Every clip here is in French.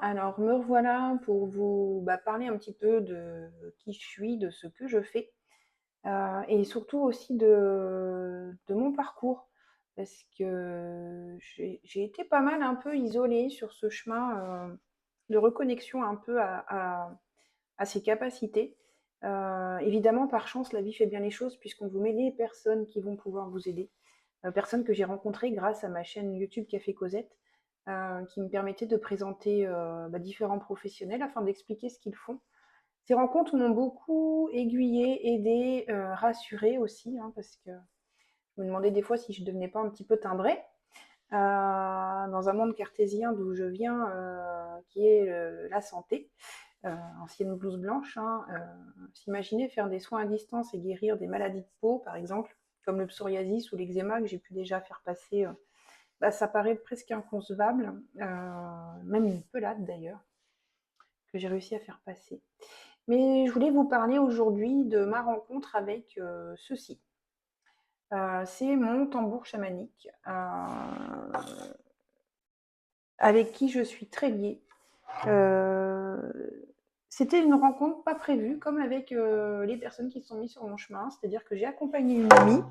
Alors me revoilà pour vous parler un petit peu de qui je suis, de ce que je fais, et surtout aussi de mon parcours. Parce que j'ai été pas mal un peu isolée sur ce chemin de reconnexion un peu à ses capacités. Évidemment, par chance, la vie fait bien les choses puisqu'on vous met les personnes qui vont pouvoir vous aider. Personnes que j'ai rencontrées grâce à ma chaîne YouTube Café Cosette, qui me permettait de présenter différents professionnels afin d'expliquer ce qu'ils font. Ces rencontres m'ont beaucoup aiguillée, aidée, rassurée aussi, hein, parce que je me demandais des fois si je ne devenais pas un petit peu timbrée. Dans un monde cartésien d'où je viens, qui est la santé, ancienne blouse blanche, hein, s'imaginer faire des soins à distance et guérir des maladies de peau, par exemple, comme le psoriasis ou l'eczéma que j'ai pu déjà faire passer, ça paraît presque inconcevable, même une pelade d'ailleurs, que j'ai réussi à faire passer. Mais je voulais vous parler aujourd'hui de ma rencontre avec ceci. C'est mon tambour chamanique, avec qui je suis très liée. C'était une rencontre pas prévue, comme avec les personnes qui se sont mises sur mon chemin, c'est-à-dire que j'ai accompagné une amie,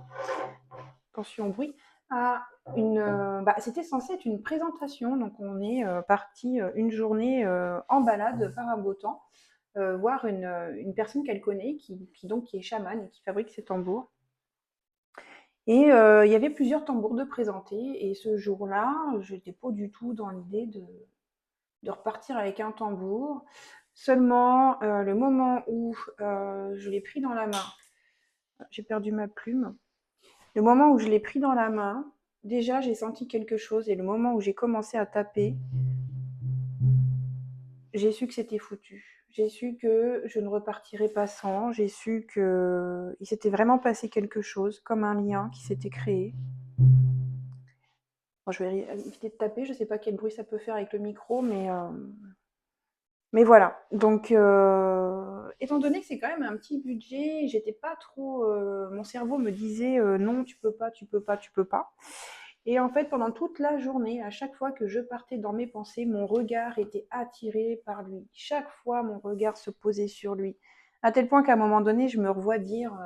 attention au bruit, à c'était censé être une présentation, donc on est parti une journée en balade par un beau temps, voir une personne qu'elle connaît, qui est chamane et qui fabrique ses tambours. Et il y avait plusieurs tambours de présentés, et ce jour-là, je n'étais pas du tout dans l'idée de repartir avec un tambour. Seulement, le moment où je l'ai pris dans la main, j'ai perdu ma plume. Le moment où je l'ai pris dans la main, déjà j'ai senti quelque chose, et le moment où j'ai commencé à taper, j'ai su que c'était foutu. J'ai su que je ne repartirais pas sans. J'ai su qu'il s'était vraiment passé quelque chose, comme un lien qui s'était créé. Bon, je vais éviter de taper, je ne sais pas quel bruit ça peut faire avec le micro, mais voilà. Donc, étant donné que c'est quand même un petit budget, j'étais pas trop. Mon cerveau me disait non, tu peux pas, tu peux pas, tu peux pas. Et en fait, pendant toute la journée, à chaque fois que je partais dans mes pensées, mon regard était attiré par lui. Chaque fois, mon regard se posait sur lui. À tel point qu'à un moment donné, je me revois dire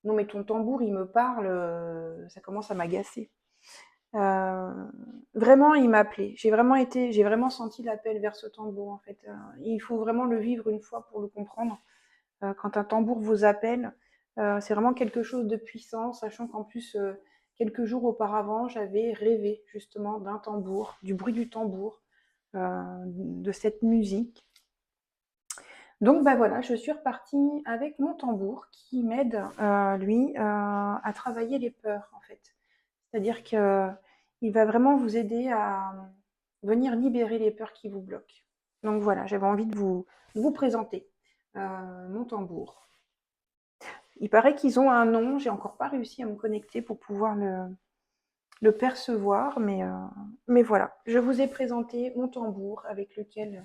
non, mais ton tambour, il me parle, ça commence à m'agacer. Euh, Vraiment, il m'appelait. J'ai vraiment senti l'appel vers ce tambour, en fait. Il faut vraiment le vivre une fois pour le comprendre. Quand un tambour vous appelle, c'est vraiment quelque chose de puissant, sachant qu'en plus, quelques jours auparavant, j'avais rêvé justement d'un tambour, du bruit du tambour, de cette musique. Donc voilà, je suis repartie avec mon tambour qui m'aide, lui, à travailler les peurs, en fait. C'est-à-dire qu'il va vraiment vous aider à venir libérer les peurs qui vous bloquent. Donc voilà, j'avais envie de vous présenter mon tambour. Il paraît qu'ils ont un nom, j'ai encore pas réussi à me connecter pour pouvoir le percevoir, mais voilà. Je vous ai présenté mon tambour avec lequel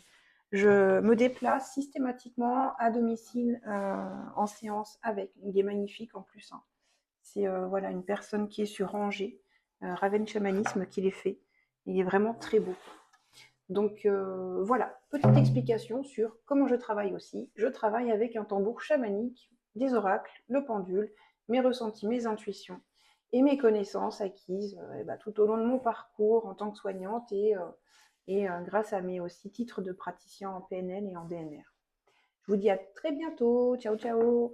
je me déplace systématiquement à domicile en séance avec. Il est magnifique en plus, hein. C'est voilà, une personne qui est sur Angers, Raven Chamanisme, qui les fait. Il est vraiment très beau. Donc voilà, petite explication sur comment je travaille aussi. Je travaille avec un tambour chamanique, des oracles, le pendule, mes ressentis, mes intuitions et mes connaissances acquises tout au long de mon parcours en tant que soignante et grâce à mes aussi titres de praticien en PNL et en DNR. Je vous dis à très bientôt. Ciao, ciao.